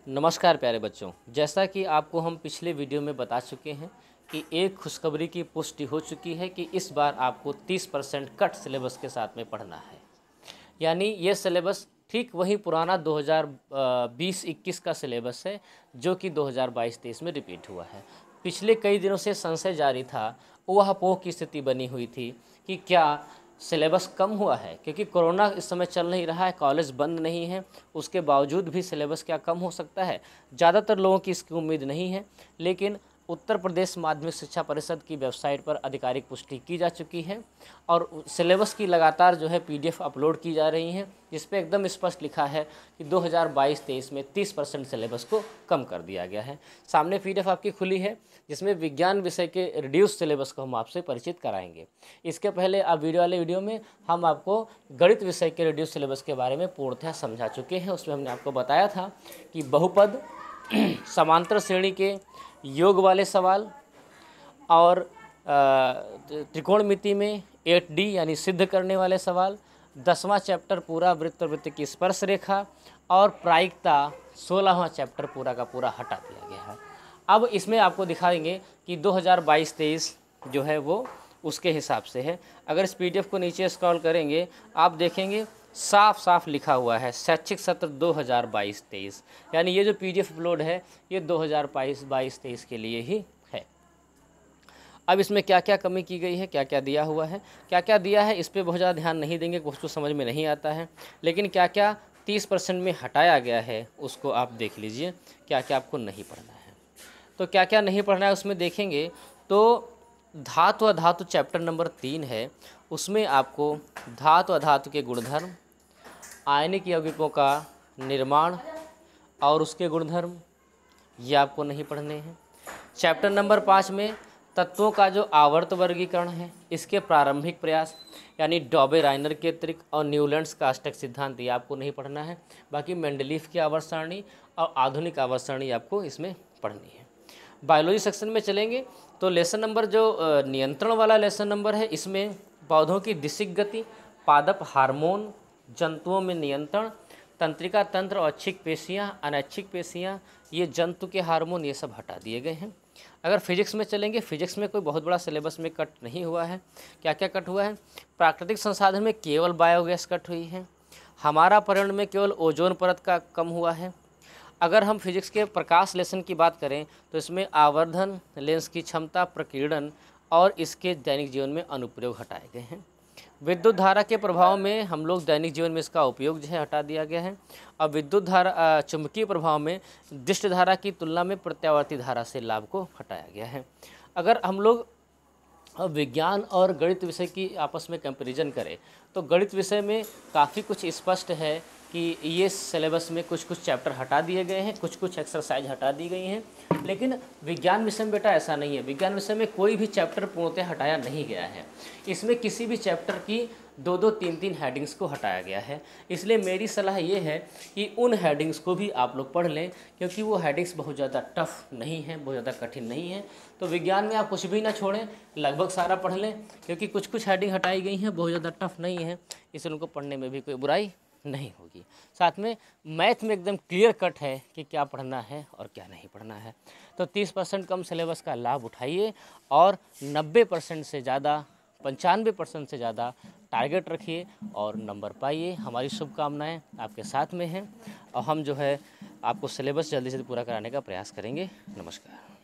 नमस्कार प्यारे बच्चों, जैसा कि आपको हम पिछले वीडियो में बता चुके हैं कि एक खुशखबरी की पुष्टि हो चुकी है कि इस बार आपको 30% कट सिलेबस के साथ में पढ़ना है। यानी ये सिलेबस ठीक वही पुराना 2020-21 का सिलेबस है जो कि 2022-23 में रिपीट हुआ है। पिछले कई दिनों से संशय जारी था, ऊहापोह की स्थिति बनी हुई थी कि क्या सिलेबस कम हुआ है, क्योंकि कोरोना इस समय चल नहीं रहा है, कॉलेज बंद नहीं है, उसके बावजूद भी सिलेबस क्या कम हो सकता है। ज़्यादातर लोगों की इसकी उम्मीद नहीं है, लेकिन उत्तर प्रदेश माध्यमिक शिक्षा परिषद की वेबसाइट पर आधिकारिक पुष्टि की जा चुकी है और सिलेबस की लगातार जो है पीडीएफ अपलोड की जा रही हैं, जिस पे एकदम स्पष्ट लिखा है कि 2022-23 में 30% सिलेबस को कम कर दिया गया है। सामने पीडीएफ आपकी खुली है, जिसमें विज्ञान विषय के रिड्यूस सिलेबस को हम आपसे परिचित कराएंगे। इसके पहले आप वीडियो में हम आपको गणित विषय के रिड्यूस सिलेबस के बारे में पूर्णतः समझा चुके हैं। उसमें हमने आपको बताया था कि बहुपद, समांतर श्रेणी के योग वाले सवाल और त्रिकोणमिति में 8D यानी सिद्ध करने वाले सवाल, 10वां चैप्टर पूरा वृत्त और वृत्त की स्पर्श रेखा और प्रायिकता 16वां चैप्टर पूरा का पूरा हटा दिया गया है। अब इसमें आपको दिखाएंगे कि 2022-23 जो है वो उसके हिसाब से है। अगर इस पीडीएफ को नीचे स्क्रॉल करेंगे आप देखेंगे साफ साफ लिखा हुआ है शैक्षिक सत्र 2022-23, यानी ये जो पीडीएफ अपलोड है ये 2022-23 के लिए ही है। अब इसमें क्या क्या कमी की गई है, क्या क्या दिया हुआ है, क्या क्या दिया है इस पर बहुत ज़्यादा ध्यान नहीं देंगे, कुछ तो समझ में नहीं आता है, लेकिन क्या क्या 30% में हटाया गया है उसको आप देख लीजिए, क्या क्या आपको नहीं पढ़ना है। तो क्या क्या नहीं पढ़ना है उसमें देखेंगे तो धातु अधातु चैप्टर नंबर 3 है, उसमें आपको धातु अधातु के गुणधर्म, आयनिक यौगिकों का निर्माण और उसके गुणधर्म ये आपको नहीं पढ़ने हैं। चैप्टर नंबर 5 में तत्वों का जो आवर्त वर्गीकरण है इसके प्रारंभिक प्रयास यानी डॉबे-राइनर के त्रिक और न्यूलैंड्स का अष्टक सिद्धांत ये आपको नहीं पढ़ना है। बाकी मेंडलीफ की आवर्त सारणी और आधुनिक आवर्त सारणी आपको इसमें पढ़नी है। बायोलॉजी सेक्शन में चलेंगे तो लेसन नंबर जो नियंत्रण वाला लेसन नंबर है, इसमें पौधों की दिशिक गति, पादप हार्मोन, जंतुओं में नियंत्रण, तंत्रिका तंत्र और ऐच्छिक पेशियाँ, अनैच्छिक पेशियाँ, ये जंतु के हार्मोन ये सब हटा दिए गए हैं। अगर फिजिक्स में चलेंगे, फिजिक्स में कोई बहुत बड़ा सिलेबस में कट नहीं हुआ है। क्या क्या कट हुआ है? प्राकृतिक संसाधन में केवल बायोगैस कट हुई है। हमारा पर्यावरण में केवल ओजोन परत का कम हुआ है। अगर हम फिजिक्स के प्रकाश लेसन की बात करें तो इसमें आवर्धन, लेंस की क्षमता, प्रकीर्णन और इसके दैनिक जीवन में अनुप्रयोग हटाए गए हैं। विद्युत धारा के प्रभाव में हम लोग दैनिक जीवन में इसका उपयोग जो है हटा दिया गया है। अब विद्युत धारा चुंबकीय प्रभाव में दिष्ट धारा की तुलना में प्रत्यावर्ती धारा से लाभ को हटाया गया है। अगर हम लोग विज्ञान और गणित विषय की आपस में कंपैरिजन करें तो गणित विषय में काफ़ी कुछ स्पष्ट है कि ये सिलेबस में कुछ कुछ चैप्टर हटा दिए गए हैं, कुछ कुछ एक्सरसाइज हटा दी गई हैं, लेकिन विज्ञान विषय में बेटा ऐसा नहीं है। विज्ञान विषय में कोई भी चैप्टर पूर्णतः हटाया नहीं गया है। इसमें किसी भी चैप्टर की 2-2, 3-3 हेडिंग्स को हटाया गया है। इसलिए मेरी सलाह ये है कि उन हेडिंग्स को भी आप लोग पढ़ लें, क्योंकि वो हेडिंग्स बहुत ज़्यादा टफ नहीं है, बहुत ज़्यादा कठिन नहीं है। तो विज्ञान में आप कुछ भी ना छोड़ें, लगभग सारा पढ़ लें, क्योंकि कुछ कुछ हेडिंग हटाई गई हैं, बहुत ज़्यादा टफ नहीं है, इसलिए उनको पढ़ने में भी कोई बुराई नहीं होगी। साथ में मैथ में एकदम क्लियर कट है कि क्या पढ़ना है और क्या नहीं पढ़ना है। तो 30% कम सिलेबस का लाभ उठाइए और 90% से ज़्यादा, 95% से ज़्यादा टारगेट रखिए और नंबर पाइए। हमारी शुभकामनाएं आपके साथ में हैं और हम जो है आपको सिलेबस जल्दी से पूरा कराने का प्रयास करेंगे। नमस्कार।